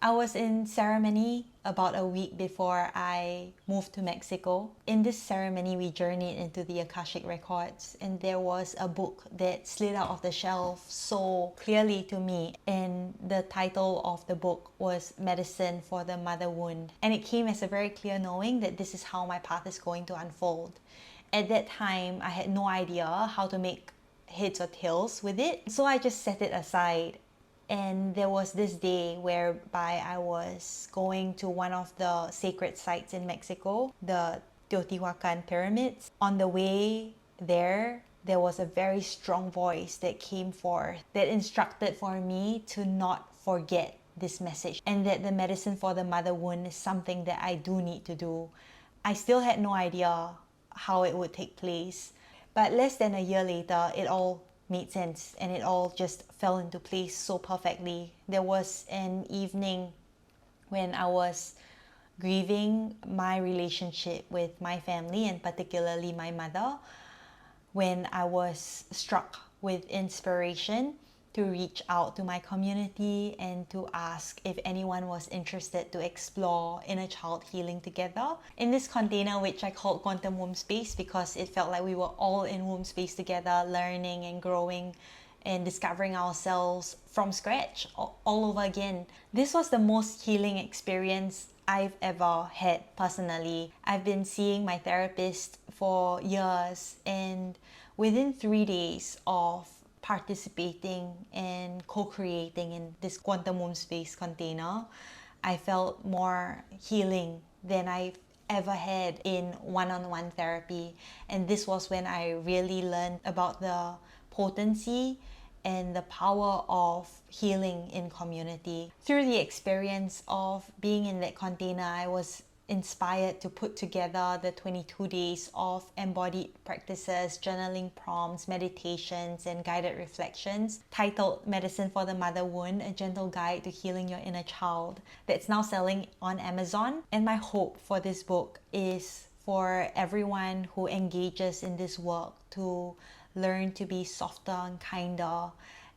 I was in ceremony about a week before I moved to Mexico. In this ceremony, we journeyed into the Akashic records, and there was a book that slid out of the shelf so clearly to me. And the title of the book was Medicine for the Mother Wound. And it came as a very clear knowing that this is how my path is going to unfold. At that time, I had no idea how to make heads or tails with it, so I just set it aside. And there was this day whereby I was going to one of the sacred sites in Mexico, the Teotihuacan pyramids. On the way there was a very strong voice that came forth that instructed for me to not forget this message, and that the medicine for the mother wound is something that I do need to do. I still had no idea how it would take place, but less than a year later, it all made sense and it all just fell into place so perfectly. There was an evening when I was grieving my relationship with my family, and particularly my mother, when I was struck with inspiration to reach out to my community and to ask if anyone was interested to explore inner child healing together in this container, which I called Quantum Womb Space, because it felt like we were all in womb space together, learning and growing and discovering ourselves from scratch all over again. This was the most healing experience I've ever had personally. I've been seeing my therapist for years, and within 3 days of participating and co-creating in this quantum womb space container, I felt more healing than I've ever had in one-on-one therapy. And this was when I really learned about the potency and the power of healing in community. Through the experience of being in that container, I was inspired to put together the 22 days of embodied practices, journaling prompts, meditations, and guided reflections titled Medicine for the Mother Wound, a gentle guide to healing your inner child, that's now selling on Amazon. And my hope for this book is for everyone who engages in this work to learn to be softer and kinder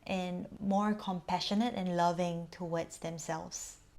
and more compassionate and loving towards themselves.